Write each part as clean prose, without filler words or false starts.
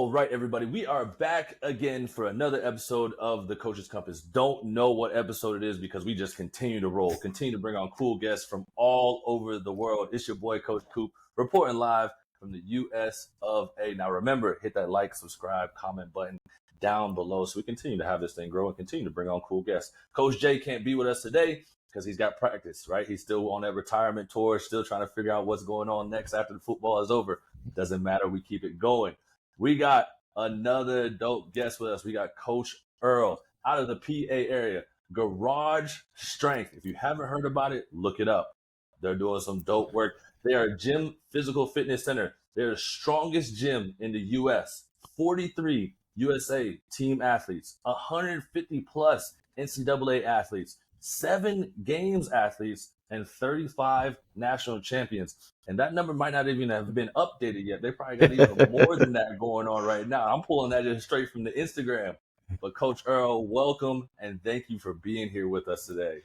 All right, everybody, we are back again for another episode of the Coach's Compass. Don't know what episode it is because we just continue to roll, continue to bring on cool guests from all over the world. It's your boy, Coach Coop, reporting live from the US of A. Now, remember, hit that like, subscribe, comment button down below so we continue to have this thing grow and continue to bring on cool guests. Coach Jay can't be with us today because he's got practice, right? He's still on that retirement tour, still trying to figure out what's going on next after the football is over. Doesn't matter. We keep it going. We got another dope guest with us. We got Coach Earl out of the PA area. Garage Strength. If you haven't heard about it, look it up. They're doing some dope work. They are a gym physical fitness center. They're the strongest gym in the U.S. 43 USA team athletes, 150 plus NCAA athletes, 7 games athletes, and 35 national champions. And that number might not even have been updated yet. They probably got even more than that going on right now. I'm pulling that just straight from the Instagram. But Coach Earl, welcome, and thank you for being here with us today.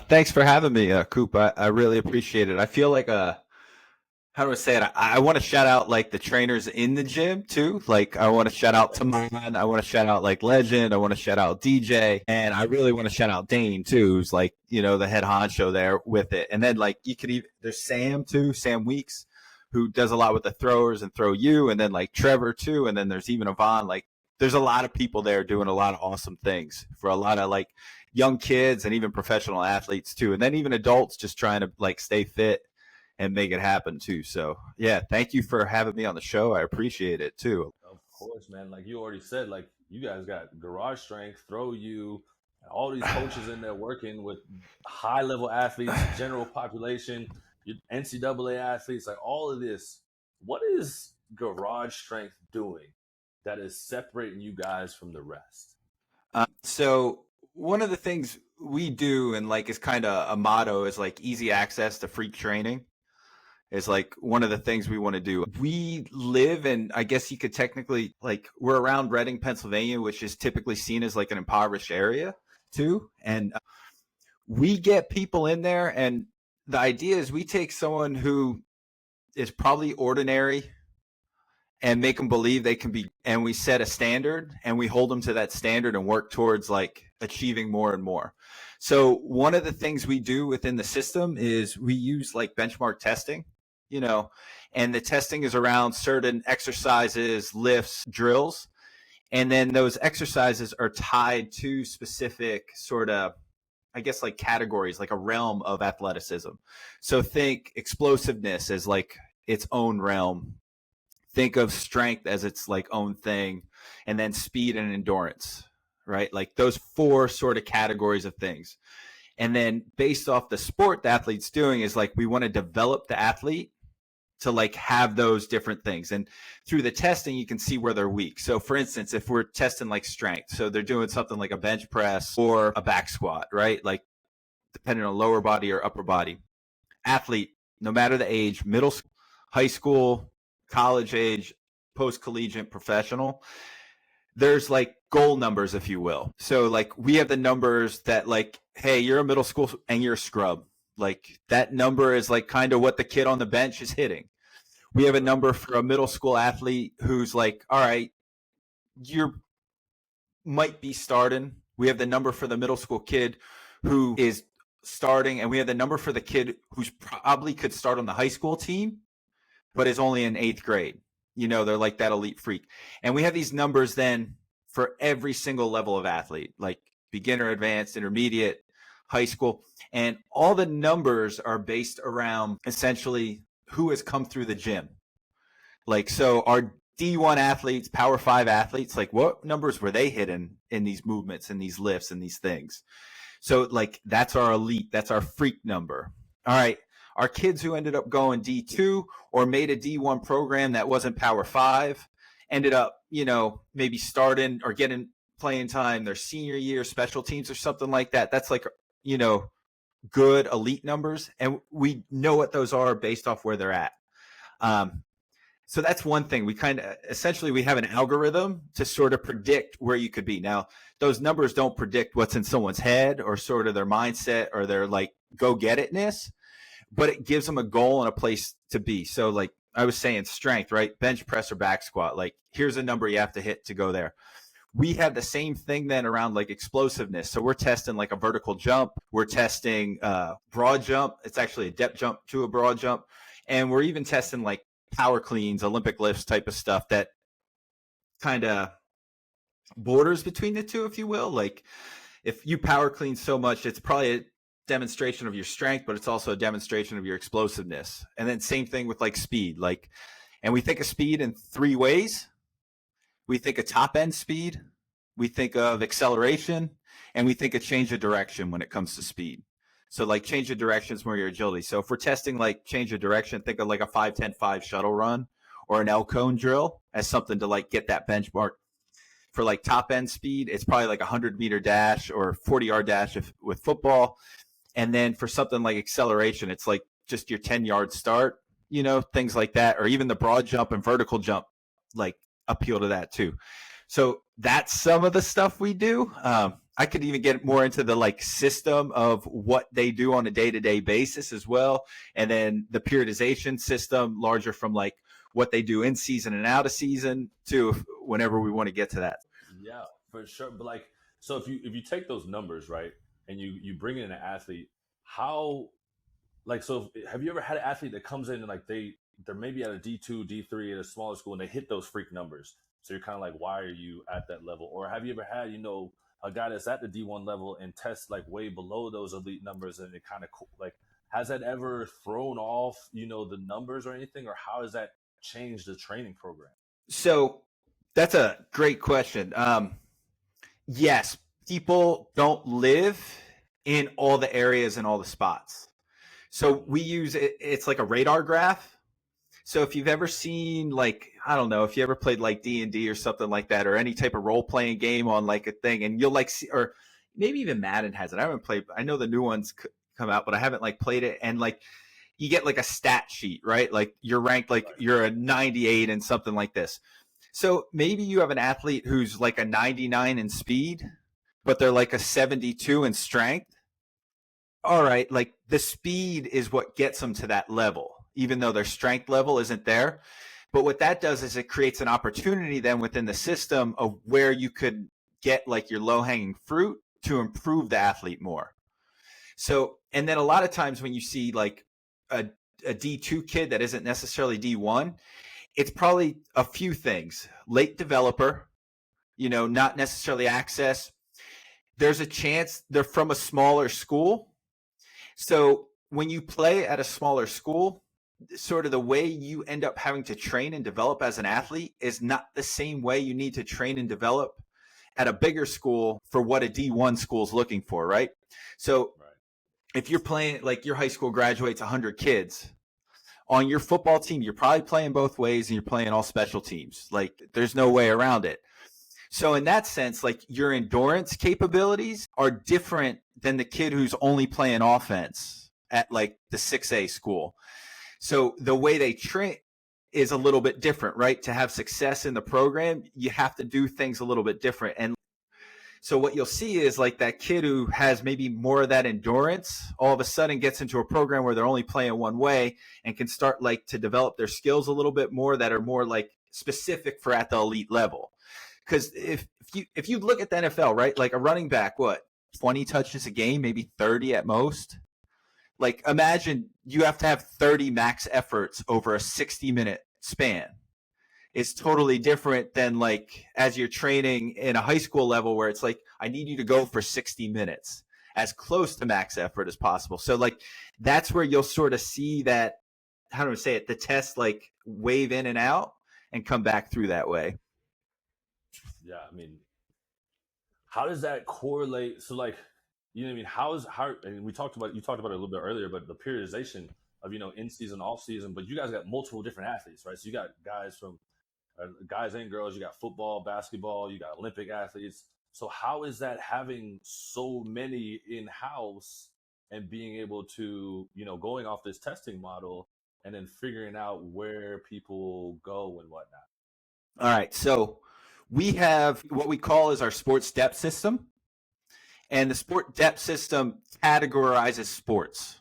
Thanks for having me, Coop. I really appreciate it. I feel like how do I say it? I want to shout out like the trainers in the gym too. Like I want to shout out Taman. I want to shout out like Legend. I want to shout out DJ, and I really want to shout out Dane too, who's like the head honcho there with it. And then like you could even there's Sam too, Sam Weeks, who does a lot with the throwers and Throw You, and then like Trevor too, and then there's even Yvonne. Like there's a lot of people there doing a lot of awesome things for a lot of like young kids and even professional athletes too, and then even adults just trying to like stay fit and make it happen too. So yeah, thank you for having me on the show. I appreciate it too. Of course, man. Like you already said, like you guys got Garage Strength, Throw You, all these coaches in there working with high level athletes, general population, NCAA athletes, like all of this. What is Garage Strength doing that is separating you guys from the rest? So one of the things we do, and like is kind of a motto, is like easy access to freak training. Is like one of the things we want to do. We live in, I guess you could technically, like we're around Reading, Pennsylvania, which is typically seen as like an impoverished area too. And we get people in there, and the idea is we take someone who is probably ordinary and make them believe they can be, and we set a standard and we hold them to that standard and work towards like achieving more and more. So one of the things we do within the system is we use like benchmark testing, and the testing is around certain exercises, lifts, drills. And then those exercises are tied to specific sort of, I guess, like categories, like a realm of athleticism. So think explosiveness as like its own realm. Think of strength as its like own thing, and then speed and endurance, right? Like those 4 sort of categories of things. And then based off the sport the athlete's doing is like, we want to develop the athlete to like have those different things. And through the testing, you can see where they're weak. So for instance, if we're testing like strength, so they're doing something like a bench press or a back squat, right? Like depending on lower body or upper body. Athlete, no matter the age, middle school, high school, college age, post-collegiate, professional, there's like goal numbers, if you will. So like we have the numbers that like, hey, you're a middle school and you're a scrub. Like that number is like kind of what the kid on the bench is hitting. We have a number for a middle school athlete who's like, all right, you might be starting. We have the number for the middle school kid who is starting, and we have the number for the kid who's probably could start on the high school team, but is only in 8th grade. They're like that elite freak. And we have these numbers then for every single level of athlete, like beginner, advanced, intermediate, high school. And all the numbers are based around essentially who has come through the gym. Like, so our D1 athletes, Power 5 athletes, like what numbers were they hitting in these movements and these lifts and these things? So like, that's our elite, that's our freak number. All right. Our kids who ended up going D2 or made a D1 program that wasn't Power 5 ended up, maybe starting or getting playing time their senior year, special teams or something like that. That's like, good elite numbers. And we know what those are based off where they're at. So that's one thing. We essentially we have an algorithm to sort of predict where you could be. Now, those numbers don't predict what's in someone's head or sort of their mindset or their like go get itness, but it gives them a goal and a place to be. So like I was saying strength, right? Bench press or back squat. Like, here's a number you have to hit to go there. We have the same thing then around like explosiveness. So we're testing like a vertical jump. We're testing broad jump. It's actually a depth jump to a broad jump. And we're even testing like power cleans, Olympic lifts type of stuff that kind of borders between the two, if you will. Like, if you power clean so much, it's probably a demonstration of your strength, but it's also a demonstration of your explosiveness. And then same thing with like speed. Like, and we think of speed in three ways. We think of top end speed, we think of acceleration, and we think of change of direction when it comes to speed. So like change of direction is more your agility. So if we're testing like change of direction, think of like a 5-10-5 shuttle run or an L cone drill as something to like get that benchmark. For like top end speed, it's probably like a 100-meter dash or 40-yard dash with football. And then for something like acceleration, it's like just your 10-yard start, things like that, or even the broad jump and vertical jump, like appeal to that too. So that's some of the stuff we do. I could even get more into the like system of what they do on a day-to-day basis as well. And then the periodization system, larger from like what they do in season and out of season to whenever we want to get to that. Yeah, for sure. But like, so if you take those numbers, right, and you bring in an athlete, how, like, so have you ever had an athlete that comes in and like they're maybe at a D2, D3 at a smaller school and they hit those freak numbers? So you're kind of like, why are you at that level? Or have you ever had, a guy that's at the D1 level and tests like way below those elite numbers, and it kind of like, has that ever thrown off, the numbers or anything? Or how has that changed the training program? So that's a great question. Yes, people don't live in all the areas and all the spots. So we use it, it's like a radar graph. So if you've ever seen, like, I don't know, if you ever played like D&D or something like that, or any type of role-playing game on like a thing, and you'll like see, or maybe even Madden has it. I haven't played, I know the new ones come out, but I haven't like played it. And like, you get like a stat sheet, right? Like you're ranked, like you're a 98 and something like this. So maybe you have an athlete who's like a 99 in speed, but they're like a 72 in strength. All right, like the speed is what gets them to that level, even though their strength level isn't there. But what that does is it creates an opportunity then within the system of where you could get like your low-hanging fruit to improve the athlete more. So, and then a lot of times when you see like a D2 kid that isn't necessarily D1, it's probably a few things. Late developer, not necessarily access. There's a chance they're from a smaller school. So when you play at a smaller school, sort of the way you end up having to train and develop as an athlete is not the same way you need to train and develop at a bigger school for what a D1 school is looking for, right? So if you're playing, like your high school graduates 100 kids, on your football team, you're probably playing both ways and you're playing all special teams. Like there's no way around it. So in that sense, like your endurance capabilities are different than the kid who's only playing offense at like the 6A school. So the way they train is a little bit different, right? To have success in the program, you have to do things a little bit different. And so what you'll see is like that kid who has maybe more of that endurance all of a sudden gets into a program where they're only playing one way and can start like to develop their skills a little bit more that are more like specific for at the elite level. Because if you look at the NFL, right, like a running back, 20 touches a game, maybe 30 at most. Like imagine you have to have 30 max efforts over a 60-minute span. It's totally different than like as you're training in a high school level where it's like, I need you to go for 60 minutes as close to max effort as possible. So like that's where you'll sort of see that, how do I say it, the test like wave in and out and come back through that way. Yeah, I mean, how does that correlate? So like, you know what I mean? How and you talked about it a little bit earlier, but the periodization of, in season, off season, but you guys got multiple different athletes, right? So you got guys from guys and girls, you got football, basketball, you got Olympic athletes. So how is that having so many in-house and being able to, going off this testing model and then figuring out where people go and whatnot? All right. So we have what we call is our sports depth system. And the sport depth system categorizes sports.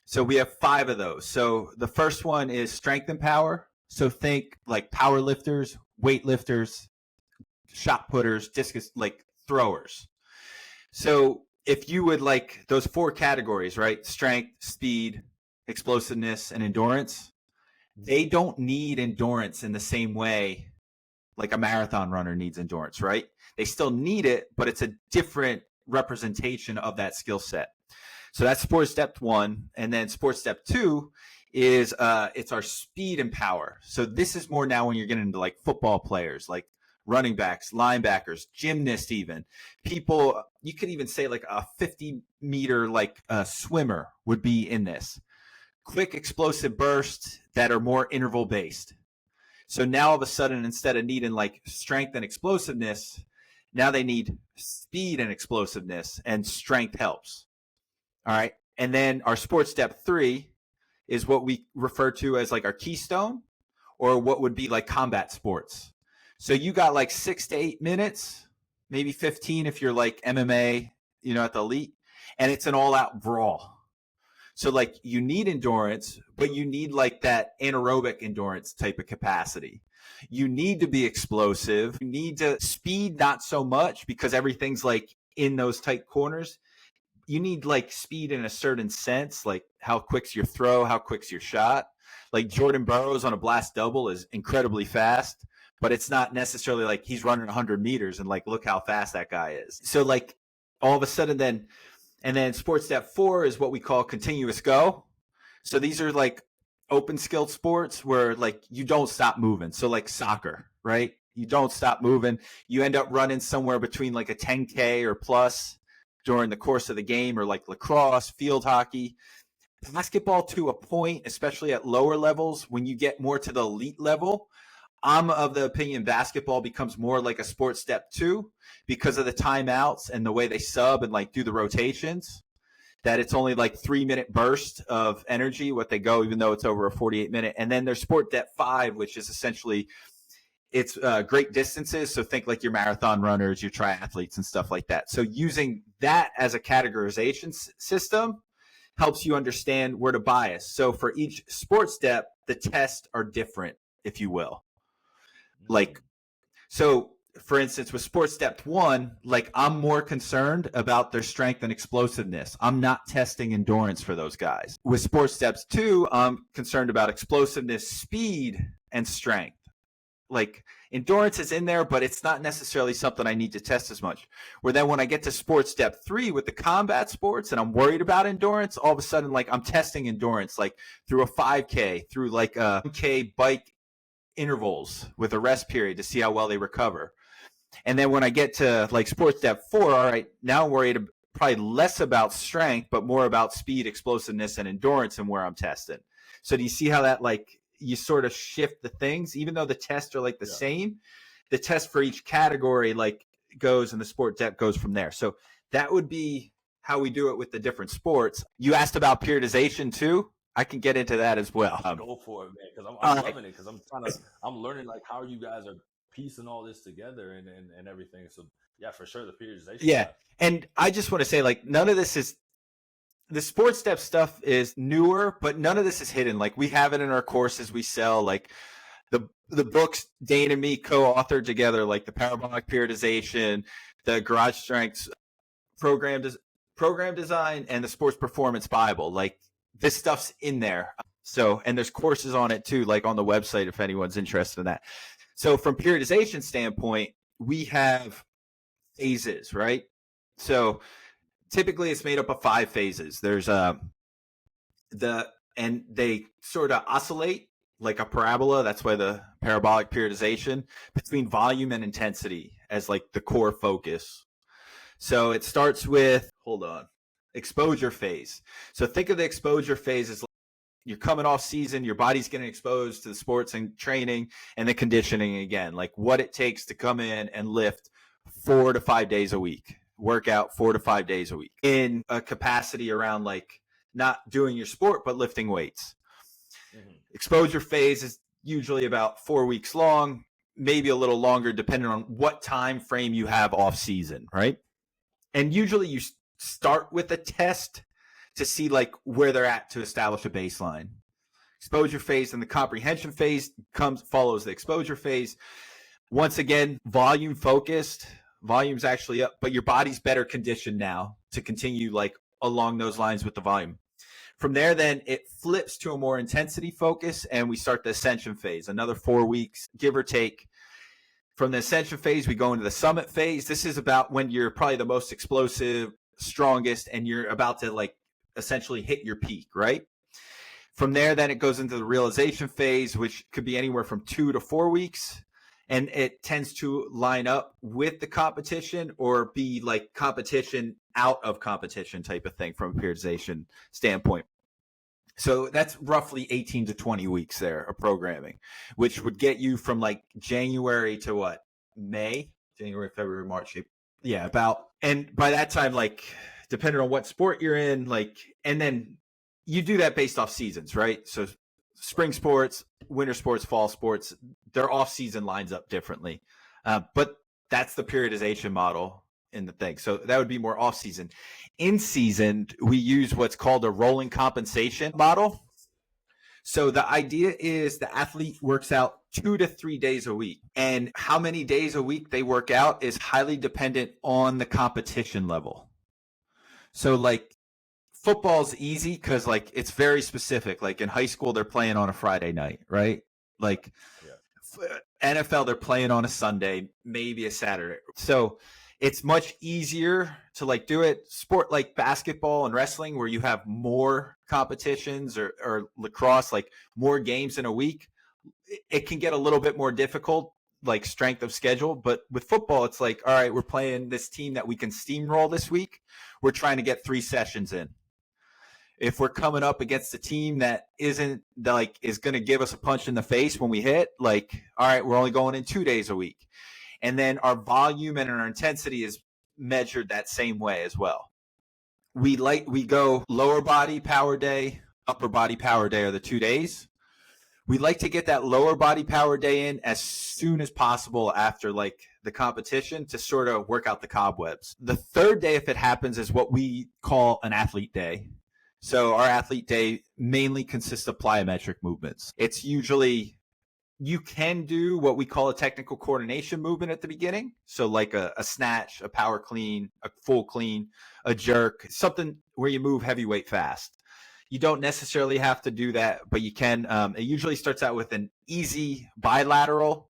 So we have 5 of those. So the first one is strength and power. So think like power lifters, weight lifters, shot putters, discus, like throwers. So if you would like those 4 categories, right? Strength, speed, explosiveness, and endurance, they don't need endurance in the same way like a marathon runner needs endurance, right? They still need it, but it's a different representation of that skill set. So that's sports depth 1. And then sports depth 2 is it's our speed and power. So this is more now when you're getting into like football players, like running backs, linebackers, gymnasts, even people. You could even say like a 50-meter like swimmer would be in this. Quick explosive bursts that are more interval based. So now all of a sudden, instead of needing like strength and explosiveness, now they need speed and explosiveness, and strength helps. All right. And then our sports depth 3 is what we refer to as like our keystone, or what would be like combat sports. So you got like 6 to 8 minutes, maybe 15 if you're like MMA, at the elite, and it's an all out brawl. So like you need endurance, but you need like that anaerobic endurance type of capacity. You need to be explosive. You need to speed, not so much, because everything's like in those tight corners. You need like speed in a certain sense, like how quick's your throw, how quick's your shot. Like Jordan Burroughs on a blast double is incredibly fast, but it's not necessarily like he's running 100 meters and like, look how fast that guy is. So like all of a sudden then, and then sports depth 4 is what we call continuous go. So these are like open skilled sports where like you don't stop moving. So like soccer, right? You don't stop moving. You end up running somewhere between like a 10K or plus during the course of the game, or like lacrosse, field hockey. Basketball to a point, especially at lower levels, when you get more to the elite level, I'm of the opinion basketball becomes more like a sports step 2 because of the timeouts and the way they sub and like do the rotations, that it's only like 3-minute burst of energy, what they go, even though it's over a 48-minute. And then there's sport depth 5, which is essentially it's great distances. So think like your marathon runners, your triathletes and stuff like that. So using that as a categorization system helps you understand where to bias. So for each sports step, the tests are different, if you will. Like, so for instance, with sports depth 1, like I'm more concerned about their strength and explosiveness. I'm not testing endurance for those guys. With sports depth 2, I'm concerned about explosiveness, speed, and strength. Like endurance is in there, but it's not necessarily something I need to test as much. Where then when I get to sports depth 3 with the combat sports and I'm worried about endurance, all of a sudden, like I'm testing endurance, like through a 5K, through like a 1K bike intervals with a rest period to see how well they recover. And then when I get to like sports depth 4, all right, now I'm worried probably less about strength, but more about speed, explosiveness, and endurance and where I'm testing. So do you see how that like you sort of shift the things, even though the tests are like the same, the test for each category like goes and the sport depth goes from there. So that would be how we do it with the different sports. You asked about periodization too. I can get into that as well. Go for it, man, because I'm loving it, because I'm learning like how you guys are piecing all this together and everything. So yeah, for sure, the periodization. Yeah, and I just want to say like none of this is, the sports step stuff is newer, but none of this is hidden. Like we have it in our courses we sell, like the books Dane and me co-authored together, like the parabolic periodization, the garage strengths program design, and the sports performance Bible. Like this stuff's in there. So, and there's courses on it too, like on the website if anyone's interested in that. So from periodization standpoint, we have phases, right? So typically it's made up of 5 phases. There's and they sort of oscillate like a parabola. That's why the parabolic periodization, between volume and intensity as like the core focus. So it starts with, exposure phase. So think of the exposure phase as like you're coming off season, your body's getting exposed to the sports and training and the conditioning again, like what it takes to come in and lift 4 to 5 days a week. Workout 4 to 5 days a week in a capacity around like not doing your sport, but lifting weights. Mm-hmm. Exposure phase is usually about 4 weeks long, maybe a little longer, depending on what time frame you have off season, right? And usually you start with a test to see like where they're at to establish a baseline. Exposure phase and the comprehension phase follows the exposure phase. Once again, volume focused. Volume's actually up, but your body's better conditioned now to continue like along those lines with the volume. From there, then it flips to a more intensity focus, and we start the ascension phase, another 4 weeks, give or take. From the ascension phase, we go into the summit phase. This is about when you're probably the most explosive, strongest, and you're about to like essentially hit your peak, right? From there, then it goes into the realization phase, which could be anywhere from 2 to 4 weeks. And it tends to line up with the competition or be like competition out of competition type of thing from a periodization standpoint. So that's roughly 18 to 20 weeks there of programming, which would get you from like January to what? May? January, February, March. Yeah, about. And by that time, like, depending on what sport you're in, like, and then you do that based off seasons, right? So spring sports, winter sports, fall sports, their off-season lines up differently. But that's the periodization model in the thing. So that would be more off-season. In season, we use what's called a rolling compensation model. So the idea is the athlete works out 2 to 3 days a week. And how many days a week they work out is highly dependent on the competition level. So like, football's easy because like it's very specific. Like in high school, they're playing on a Friday night, right? Like NFL, they're playing on a Sunday, maybe a Saturday. So it's much easier to like do it. Sport like basketball and wrestling, where you have more competitions, or lacrosse, like more games in a week, it can get a little bit more difficult, like strength of schedule. But with football, it's like, all right, we're playing this team that we can steamroll this week. We're trying to get 3 sessions in. If we're coming up against a team that isn't like is going to give us a punch in the face when we hit, like, all right, we're only going in 2 days a week. And then our volume and our intensity is measured that same way as well. We go lower body power day, upper body power day are the 2 days. We like to get that lower body power day in as soon as possible after like the competition to sort of work out the cobwebs. The third day, if it happens, is what we call an athlete day. So our athlete day mainly consists of plyometric movements. It's usually, you can do what we call a technical coordination movement at the beginning. So like a snatch, a power clean, a full clean, a jerk, something where you move heavyweight fast. You don't necessarily have to do that, but you can. It usually starts out with an easy bilateral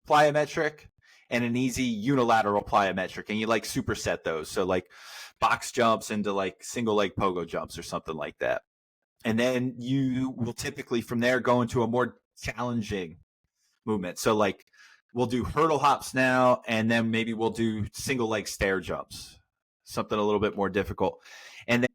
plyometric and an easy unilateral plyometric, and you like superset those. So like box jumps into like single leg pogo jumps or something like that. And then you will typically from there go into a more challenging movement. So like we'll do hurdle hops now, and then maybe we'll do single leg stair jumps, something a little bit more difficult. And then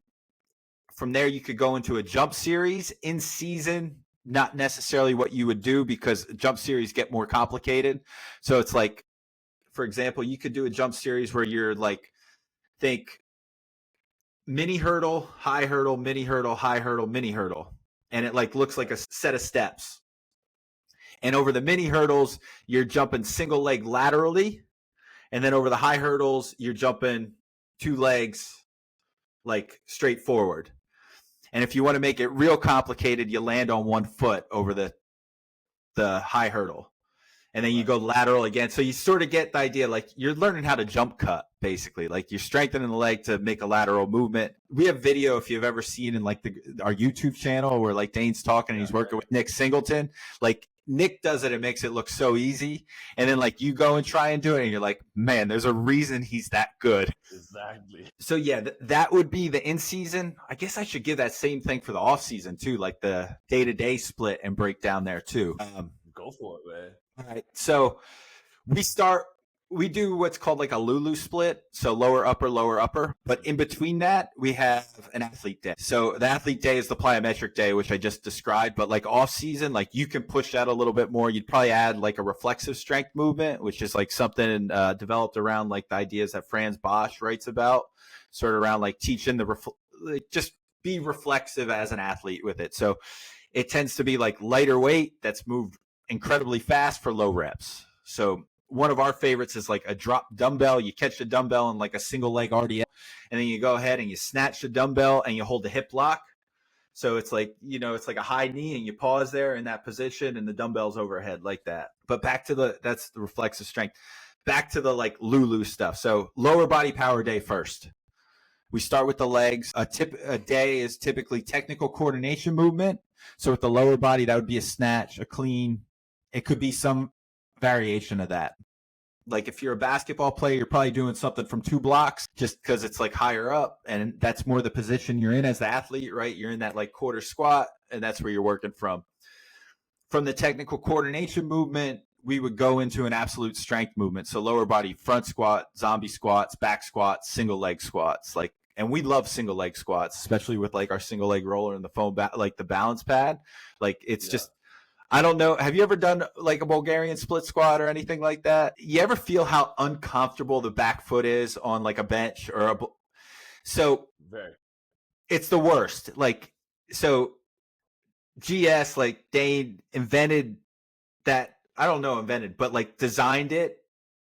from there you could go into a jump series in season, not necessarily what you would do because jump series get more complicated. So it's like, for example, you could do a jump series where you're like, think mini hurdle, high hurdle, mini hurdle, high hurdle, mini hurdle. And it like looks like a set of steps. And over the mini hurdles, you're jumping single leg laterally. And then over the high hurdles, you're jumping 2 legs like straight forward. And if you want to make it real complicated, you land on 1 foot over the high hurdle. And then you go lateral again. So you sort of get the idea, like you're learning how to jump cut, basically. Like you're strengthening the leg to make a lateral movement. We have video, if you've ever seen in like our YouTube channel where like Dane's talking and he's working with Nick Singleton. Like Nick does it, it makes it look so easy. And then like you go and try and do it and you're like, man, there's a reason he's that good. Exactly. So yeah, that would be the in season. I guess I should give that same thing for the off season too, like the day-to-day split and break down there too. Go for it, man. All right. So we do what's called like a Lulu split. So lower, upper. But in between that, we have an athlete day. So the athlete day is the plyometric day, which I just described. But like off season, like you can push that a little bit more. You'd probably add like a reflexive strength movement, which is like something developed around like the ideas that Franz Bosch writes about, sort of around like teaching just be reflexive as an athlete with it. So it tends to be like lighter weight that's moved incredibly fast for low reps. So one of our favorites is like a drop dumbbell. You catch the dumbbell in like a single leg RDL, and then you go ahead and you snatch the dumbbell and you hold the hip lock. So it's like, it's like a high knee and you pause there in that position and the dumbbell's overhead like that. But back to that's the reflexive strength. Back to the like Lulu stuff. So lower body power day first. We start with the legs. A day is typically technical coordination movement. So with the lower body, that would be a snatch, a clean. It could be some variation of that. Like if you're a basketball player, you're probably doing something from 2 blocks just because it's like higher up, and that's more the position you're in as the athlete, right? You're in that like quarter squat, and that's where you're working from. From the technical coordination movement, we would go into an absolute strength movement. So lower body, front squat, zombie squats, back squats, single leg squats. And we love single leg squats, especially with like our single leg roller and the foam, like the balance pad. Like it's just, I don't know. Have you ever done like a Bulgarian split squat or anything like that? You ever feel how uncomfortable the back foot is on like a bench or so Very. It's the worst. Like, so GS, like they invented that. I don't know, but like designed it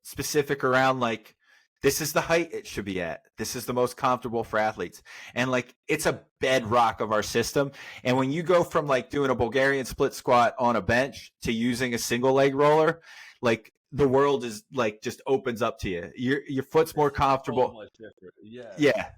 specific around like, this is the height it should be at. This is the most comfortable for athletes. And like, it's a bedrock of our system. And when you go from like doing a Bulgarian split squat on a bench to using a single leg roller, like the world is like just opens up to you. Your foot's more comfortable. So much different. Yeah. Yeah.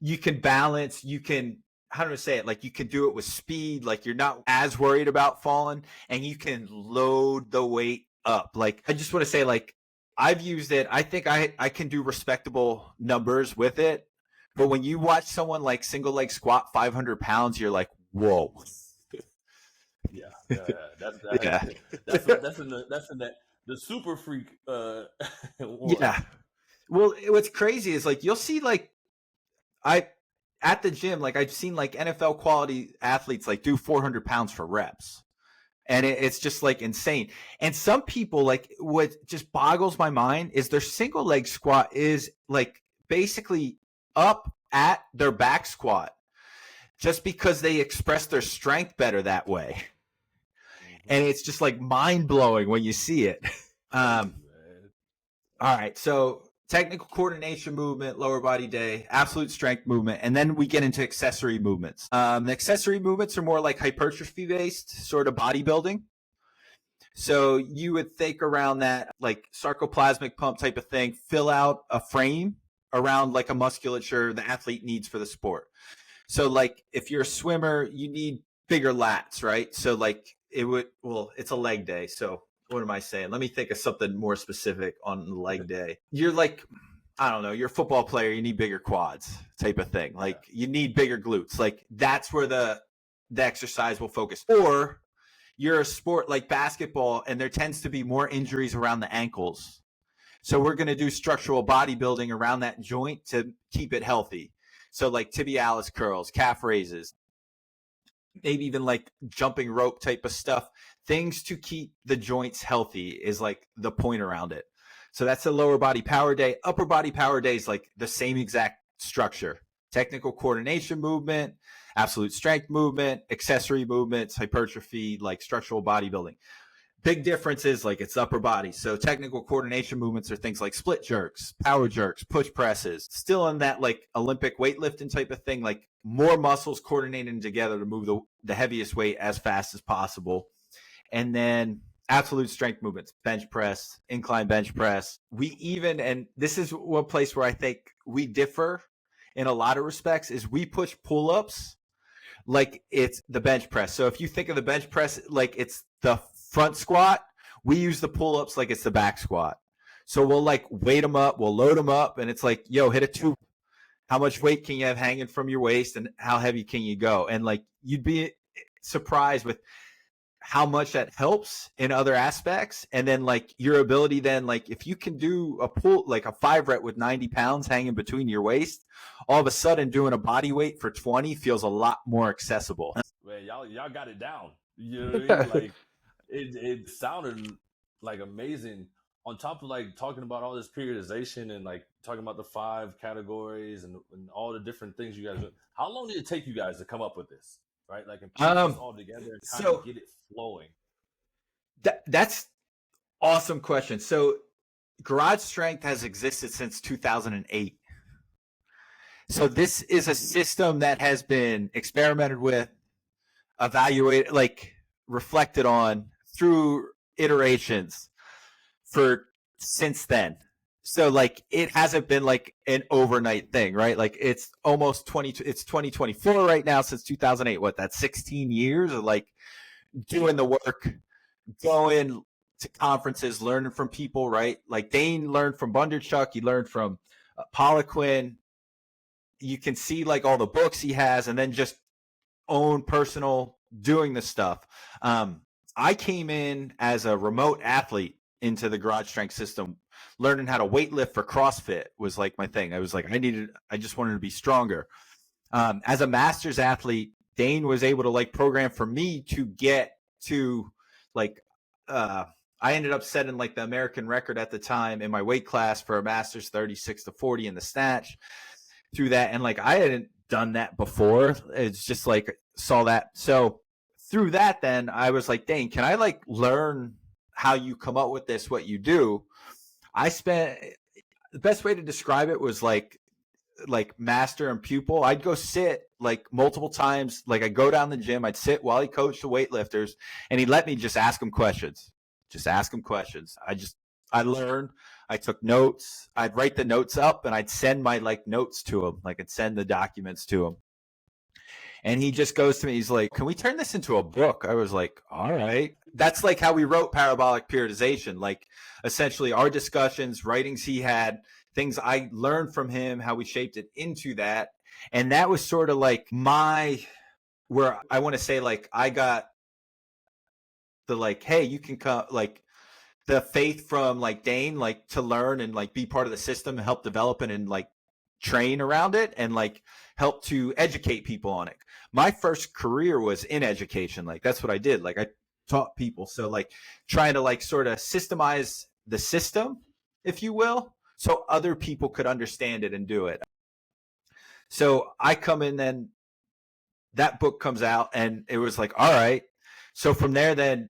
You can balance, you can, how do I say it? Like you can do it with speed. Like you're not as worried about falling, and you can load the weight up. Like I just want to say, like, I've used it. I think I can do respectable numbers with it. But when you watch someone like single leg squat 500 pounds, you're like, whoa. Yeah. That's in the super freak. Yeah. Well, what's crazy is like, you'll see like, at the gym, like I've seen like NFL quality athletes like do 400 pounds for reps. And it's just like insane. And some people, like, what just boggles my mind is their single leg squat is like basically up at their back squat just because they express their strength better that way. And it's just like mind blowing when you see it. All right. So technical coordination movement, lower body day, absolute strength movement, and then we get into accessory movements. The accessory movements are more like hypertrophy-based, sort of bodybuilding. So you would think around that, like sarcoplasmic pump type of thing, fill out a frame around like a musculature the athlete needs for the sport. So like if you're a swimmer, you need bigger lats, right? So like it's a leg day, so what am I saying? Let me think of something more specific on the leg day. You're like, I don't know, you're a football player, you need bigger quads type of thing. Like you need bigger glutes. Like that's where the exercise will focus. Or you're a sport like basketball and there tends to be more injuries around the ankles. So we're going to do structural bodybuilding around that joint to keep it healthy. So like tibialis curls, calf raises, maybe even like jumping rope type of stuff. Things to keep the joints healthy is like the point around it. So that's a lower body power day. Upper body power day is like the same exact structure. Technical coordination movement, absolute strength movement, accessory movements, hypertrophy, like structural bodybuilding. Big difference is like it's upper body. So technical coordination movements are things like split jerks, power jerks, push presses, still in that like Olympic weightlifting type of thing, like more muscles coordinating together to move the heaviest weight as fast as possible. And then absolute strength movements, bench press, incline bench press. And this is one place where I think we differ in a lot of respects, is we push pull-ups like it's the bench press. So if you think of the bench press like it's the front squat, we use the pull-ups like it's the back squat. So we'll like weight them up, we'll load them up, and it's like, yo, hit a 2. How much weight can you have hanging from your waist and how heavy can you go? And like you'd be surprised with how much that helps in other aspects. And then like your ability then, like if you can do a pull, like a 5 rep with 90 pounds hanging between your waist, all of a sudden doing a body weight for 20 feels a lot more accessible. Man, y'all got it down. You know what I mean? Like it sounded like amazing. On top of like talking about all this periodization and like talking about the 5 categories and all the different things you guys do. How long did it take you guys to come up with this? Right? Like and put this all together and kind of get it flowing. That's awesome question. So Garage Strength has existed since 2008. So this is a system that has been experimented with, evaluated, like reflected on through iterations for since then. So like it hasn't been like an overnight thing, right? Like it's almost 2024 right now since 2008. What, that's 16 years of like doing the work, going to conferences, learning from people, right? Like Dane learned from Bunderchuck, he learned from Poliquin. You can see like all the books he has, and then just own personal doing the stuff. I came in as a remote athlete into the Garage Strength system, learning how to weightlift for CrossFit was like my thing. I was like, I just wanted to be stronger. As a master's athlete, Dane was able to like program for me to get to like, I ended up setting like the American record at the time in my weight class for a master's 36 to 40 in the snatch through that. And like, I hadn't done that before. It's just like, saw that. So through that, then I was like, Dane, can I like learn how you come up with this, what you do? The best way to describe it was like master and pupil. I'd go sit like multiple times. Like I'd go down the gym, I'd sit while he coached the weightlifters, and he'd let me just ask him questions. I learned, I took notes, I'd write the notes up, and I'd send my like notes to him. Like I'd send the documents to him. And he just goes to me, he's like, can we turn this into a book? I was like, all right. That's like how we wrote Parabolic Periodization. Like essentially our discussions, writings he had, things I learned from him, how we shaped it into that. And that was sort of like where I want to say like I got the like, hey, you can come, like the faith from like Dane, like to learn and like be part of the system and help develop it and like train around it and like help to educate people on it. My first career was in education. Like that's what I did. Like I taught people. So like trying to like sort of systemize the system, if you will, so other people could understand it and do it. So I come in, then that book comes out, and it was like, all right. So from there, then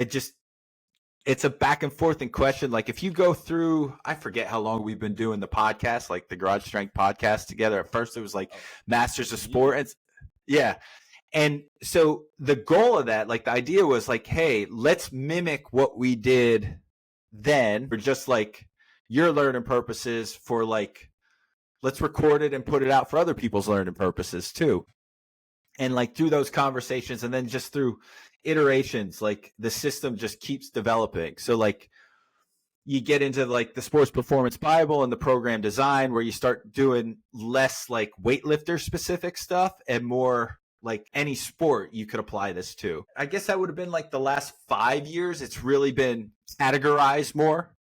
it's a back and forth in question. Like if you go through, I forget how long we've been doing the podcast, like the Garage Strength podcast together. At first it was like Masters of Sport. And yeah. And so the goal of that, like the idea was like, hey, let's mimic what we did then for just like your learning purposes, for like, let's record it and put it out for other people's learning purposes too. And like through those conversations, and then just through iterations, like the system just keeps developing. So like you get into like the Sports Performance Bible and the program design, where you start doing less like weightlifter specific stuff and more like any sport you could apply this to. I guess that would have been like the last 5 years. It's really been categorized more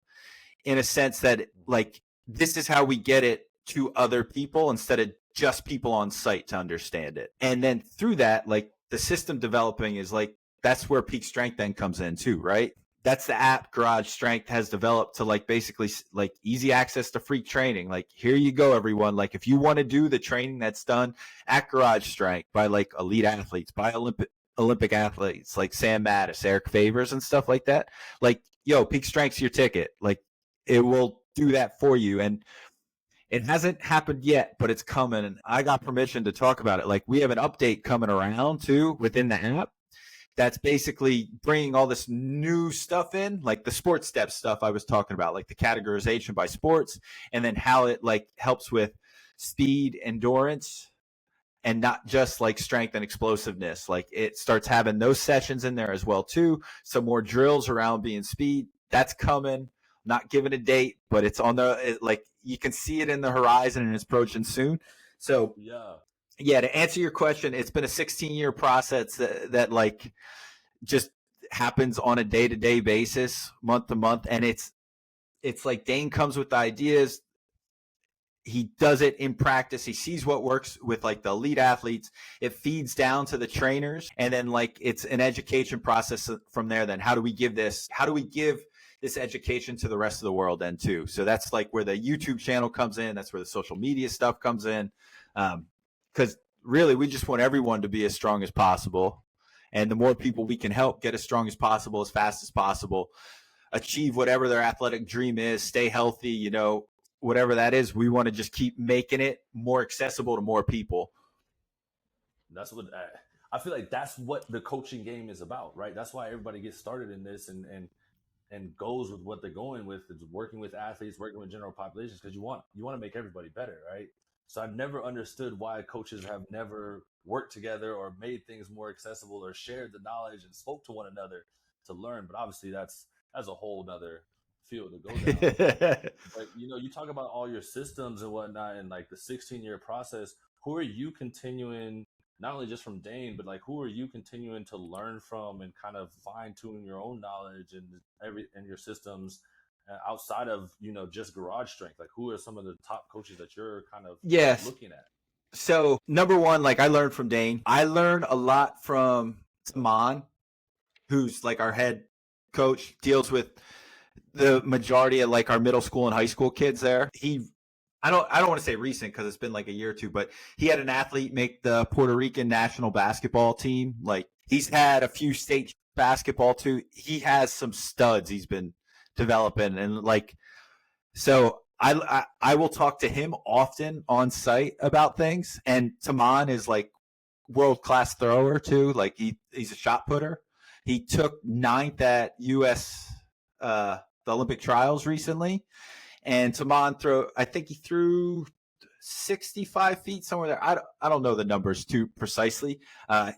in a sense that like this is how we get it to other people instead of just people on site to understand it. And then through that, like the system developing is like, that's where Peak Strength then comes in too, right? That's the app Garage Strength has developed to like basically like easy access to free training. Like here you go, everyone. Like if you want to do the training that's done at Garage Strength by like elite athletes, by Olympic athletes like Sam Mattis, Eric Favors and stuff like that, like, yo, Peak Strength's your ticket. Like it will do that for you. And it hasn't happened yet, but it's coming. And I got permission to talk about it. Like we have an update coming around too within the app that's basically bringing all this new stuff in, like the sports step stuff I was talking about, like the categorization by sports, and then how it like helps with speed, endurance, and not just like strength and explosiveness. Like it starts having those sessions in there as well too. Some more drills around being speed. That's coming. Not giving a date, but it's on like you can see it in the horizon and it's approaching soon. So yeah, to answer your question, it's been a 16-year process that like just happens on a day-to-day basis, month to month. And it's like Dane comes with the ideas. He does it in practice. He sees what works with like the elite athletes. It feeds down to the trainers. And then like it's an education process from there. Then how do we give this education to the rest of the world then too? So that's like where the YouTube channel comes in. That's where the social media stuff comes in. Because really, we just want everyone to be as strong as possible. And the more people we can help get as strong as possible, as fast as possible, achieve whatever their athletic dream is, stay healthy, whatever that is. We want to just keep making it more accessible to more people. That's what I feel like. That's what the coaching game is about, right? That's why everybody gets started in this and goes with what they're going with. It's working with athletes, working with general populations, because you want to make everybody better, right? So I've never understood why coaches have never worked together or made things more accessible or shared the knowledge and spoke to one another to learn. But obviously that's a whole nother field to go down. But you talk about all your systems and whatnot, and like the 16-year process. Who are you continuing, not only just from Dane, but like who are you continuing to learn from and kind of fine tune your own knowledge and your systems outside of just garage strength? Like who are some of the top coaches that you're kind of looking at? So number one, like I learned from Dane. I learned a lot from Taman, who's like our head coach, deals with the majority of like our middle school and high school kids there. I don't want to say recent because it's been like a year or two, but he had an athlete make the Puerto Rican national basketball team. Like he's had a few state basketball too. He has some studs he's been developing, and like, so I will talk to him often on site about things. And Taman is like world-class thrower too. Like he's a shot putter. He took 9th at US, the Olympic trials recently. And Taman I think he threw 65 feet somewhere there. I don't know the numbers too precisely.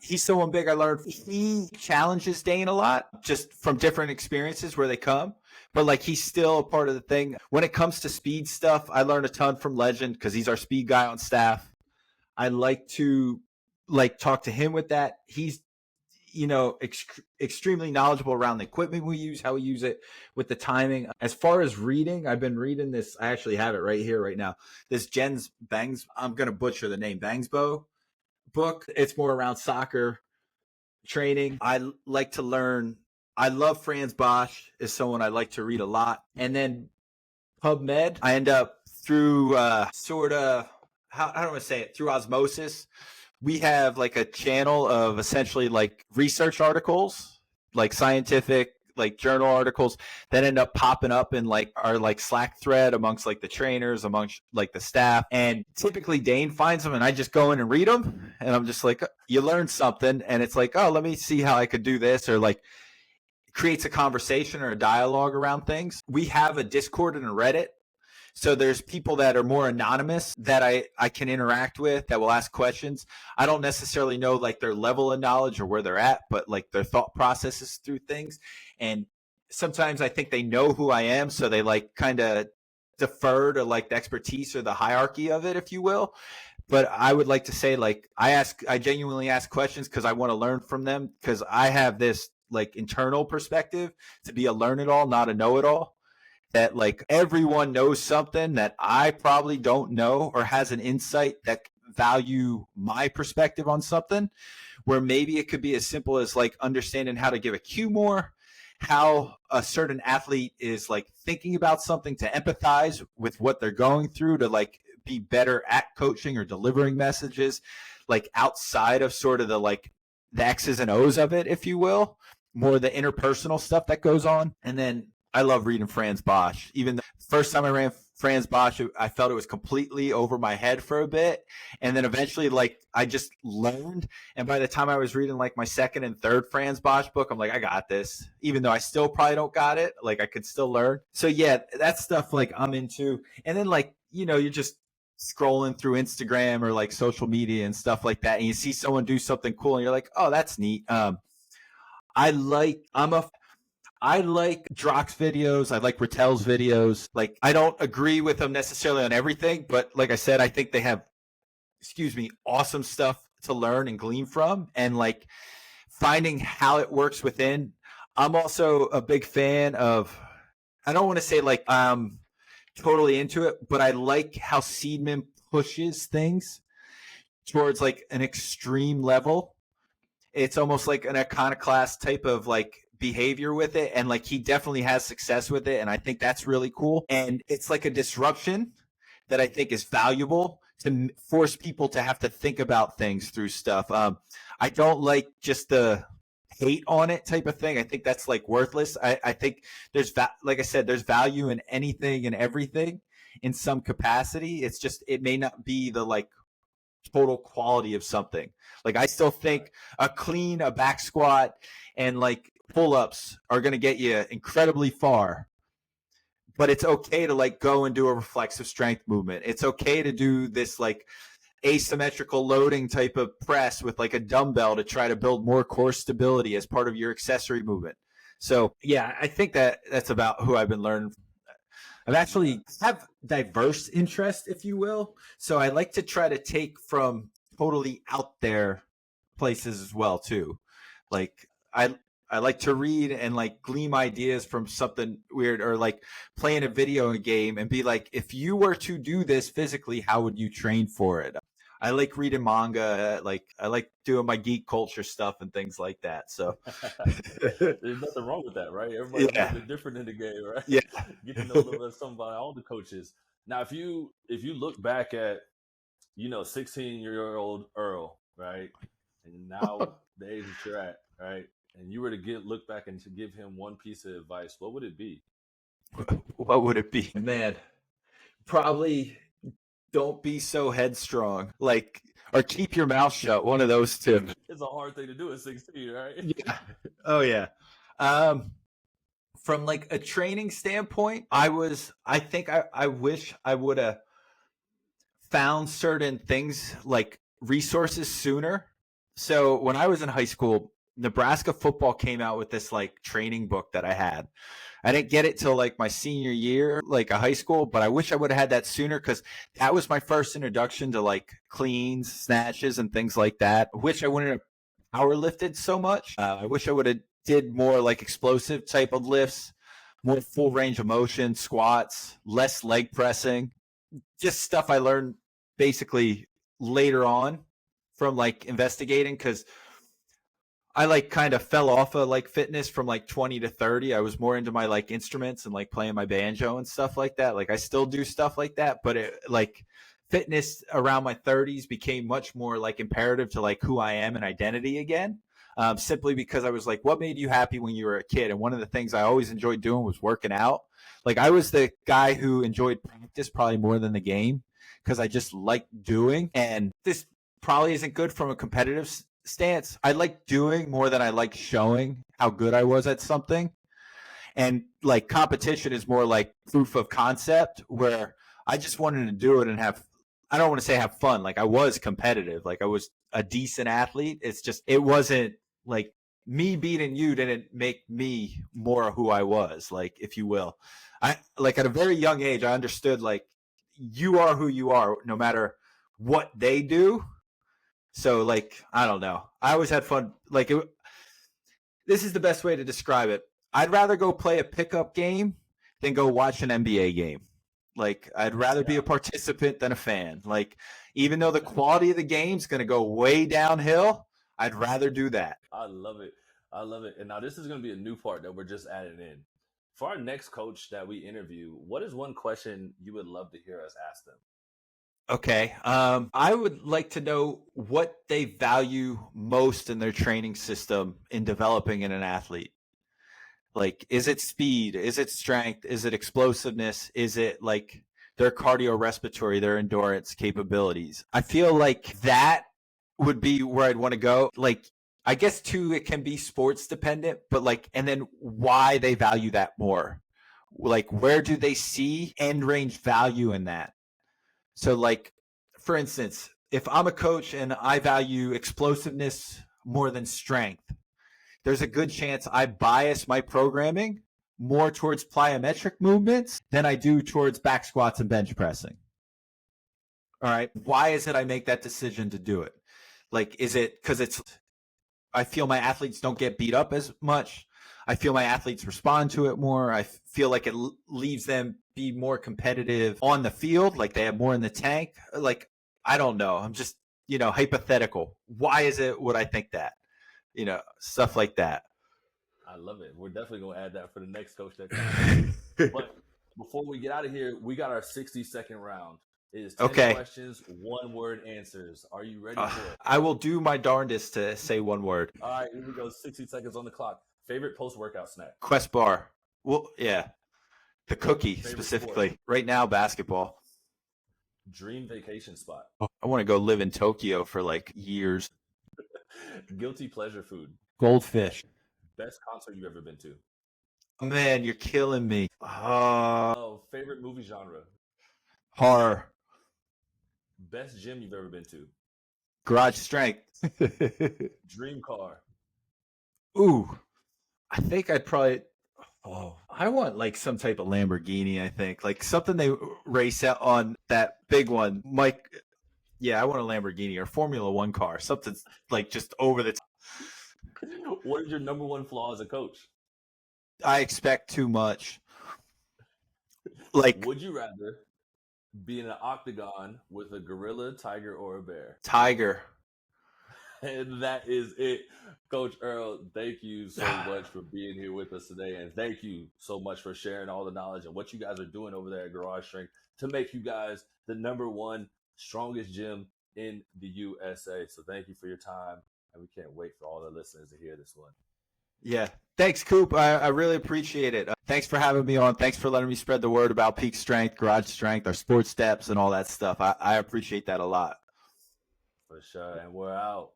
He's someone big I learned. He challenges Dane a lot just from different experiences where they come. But like he's still a part of the thing. When it comes to speed stuff, I learned a ton from Legend because he's our speed guy on staff. I like to talk to him with that. He's extremely knowledgeable around the equipment we use, how we use it, with the timing. As far as reading, I've been reading this. I actually have it right here, right now. This Jens Bangs, I'm going to butcher the name, Bangsbo book. It's more around soccer training. I like to learn. I love Franz Bosch is someone I like to read a lot. And then PubMed, I end up through sort of, how do I say it, through osmosis. We have like a channel of essentially like research articles, like scientific, like journal articles that end up popping up in like our like Slack thread amongst like the trainers, amongst like the staff. And typically Dane finds them and I just go in and read them. And I'm just like, you learn something. And it's like, oh, let me see how I could do this, or like creates a conversation or a dialogue around things. We have a Discord and a Reddit. So there's people that are more anonymous that I can interact with that will ask questions. I don't necessarily know like their level of knowledge or where they're at, but like their thought processes through things. And sometimes I think they know who I am, so they like kind of defer to like the expertise or the hierarchy of it, if you will. But I would like to say like I genuinely ask questions because I want to learn from them, because I have this like internal perspective to be a learn-it-all, not a know-it-all. That like everyone knows something that I probably don't know, or has an insight that value my perspective on something, where maybe it could be as simple as like understanding how to give a cue more, how a certain athlete is like thinking about something, to empathize with what they're going through, to like be better at coaching or delivering messages, like outside of sort of the like the X's and O's of it, if you will, more the interpersonal stuff that goes on. And then I love reading Franz Bosch. Even the first time I ran Franz Bosch, I felt it was completely over my head for a bit. And then eventually, like, I just learned. And by the time I was reading, like, my second and third Franz Bosch book, I'm like, I got this. Even though I still probably don't got it, like, I could still learn. So, yeah, that stuff, like, I'm into. And then, like, you're just scrolling through Instagram or, like, social media and stuff like that, and you see someone do something cool, and you're like, oh, that's neat. I like Drock's videos. I like Rattel's videos. Like, I don't agree with them necessarily on everything, but like I said, I think they have, awesome stuff to learn and glean from, and like finding how it works within. I'm also a big fan of, I don't want to say like I'm totally into it, but I like how Seidman pushes things towards like an extreme level. It's almost like an iconoclast type of like behavior with it, and like he definitely has success with it, and I think that's really cool. And it's like a disruption that I think is valuable to force people to have to think about things through stuff. I don't like just the hate on it type of thing. I think that's like worthless. I think like I said, there's value in anything and everything in some capacity. It's just, it may not be the like total quality of something. Like I still think a back squat and like pull-ups are going to get you incredibly far, but it's okay to like go and do a reflexive strength movement. It's okay to do this like asymmetrical loading type of press with like a dumbbell to try to build more core stability as part of your accessory movement. So yeah, I think that's about who I've been learning. I've actually have diverse interest, if you will. So I like to try to take from totally out there places as well too. Like I like to read and like glean ideas from something weird, or like playing a video game and be like, if you were to do this physically, how would you train for it? I like reading manga. Like I like doing my geek culture stuff and things like that. So There's nothing wrong with that, right? Everybody's a yeah, little bit different in the game, right? yeah. Get to know a little bit of something about all the coaches. Now, if you look back at 16-year-old Earl, right, and now the age that you're at, right, and you were to look back and to give him one piece of advice, what would it be? What would it be, man? Probably don't be so headstrong. Like, or keep your mouth shut. One of those two. It's a hard thing to do at 16, right? Yeah. Oh yeah. From like a training standpoint, I think I wish I would have found certain things like resources sooner. So when I was in high school, Nebraska football came out with this like training book that I had. I didn't get it till like my senior year, like a high school, but I wish I would have had that sooner, because that was my first introduction to like cleans, snatches, and things like that. I wish I wouldn't have power lifted so much. I wish I would have did more like explosive type of lifts, more full range of motion, squats, less leg pressing, just stuff I learned basically later on from like investigating, because I like kind of fell off of like fitness from like 20 to 30. I was more into my like instruments and like playing my banjo and stuff like that. Like I still do stuff like that, but it like fitness around my 30s became much more like imperative to like who I am and identity again. Simply because I was like, what made you happy when you were a kid? And one of the things I always enjoyed doing was working out. Like I was the guy who enjoyed practice probably more than the game, because I just liked doing. And this probably isn't good from a competitive stance. I like doing more than I like showing how good I was at something. And like competition is more like proof of concept, where I just wanted to do it and I don't want to say have fun. Like I was competitive. Like I was a decent athlete. It's just, it wasn't like me beating you didn't make me more who I was, like, if you will. I like at a very young age, I understood like you are who you are no matter what they do. So like, I don't know. I always had fun. Like this is the best way to describe it. I'd rather go play a pickup game than go watch an NBA game. Like I'd rather be a participant than a fan. Like even though the quality of the game's going to go way downhill, I'd rather do that. I love it. I love it. And now this is going to be a new part that we're just adding in. For our next coach that we interview, what is one question you would love to hear us ask them? Okay. I would like to know what they value most in their training system in developing in an athlete. Like, is it speed? Is it strength? Is it explosiveness? Is it like their cardiorespiratory, their endurance capabilities? I feel like that would be where I'd want to go. Like, I guess too, it can be sports dependent, but like, and then why they value that more. Like, where do they see end range value in that? So like, for instance, if I'm a coach and I value explosiveness more than strength, there's a good chance I bias my programming more towards plyometric movements than I do towards back squats and bench pressing. All right. Why is it I make that decision to do it? Like, is it because I feel my athletes don't get beat up as much? I feel my athletes respond to it more. I feel like it leaves them be more competitive on the field. Like they have more in the tank. Like, I don't know. I'm just, hypothetical. Why is it would I think that? Stuff like that. I love it. We're definitely going to add that for the next coach that comes. But before we get out of here, we got our 60-second round. It is 10 Okay. questions, 1-word answers. Are you ready for it? I will do my darndest to say one word. All right, here we go. 60 seconds on the clock. Favorite post-workout snack? Quest bar. Well, yeah. The cookie Favorite specifically. sport? Right now, basketball. Dream vacation spot? I want to go live in Tokyo for like years. Guilty pleasure food? Goldfish. Best concert you've ever been to? Man, you're killing me. Oh, favorite movie genre? Horror. Best gym you've ever been to? Garage strength. Dream car? Ooh, I think I'd probably. Oh, I want like some type of Lamborghini. I think like something they race out on that big one, Mike. Yeah, I want a Lamborghini or Formula One car. Something like just over the top. What is your number one flaw as a coach? I expect too much. Like Would you rather be in an octagon with a gorilla, tiger, or a bear? Tiger. And that is it. Coach Earl, thank you so much for being here with us today. And thank you so much for sharing all the knowledge and what you guys are doing over there at Garage Strength to make you guys the number one strongest gym in the USA. So thank you for your time. And we can't wait for all the listeners to hear this one. Yeah. Thanks, Coop. I really appreciate it. Thanks for having me on. Thanks for letting me spread the word about Peak Strength, Garage Strength, our sports steps, and all that stuff. I appreciate that a lot. For sure. And we're out.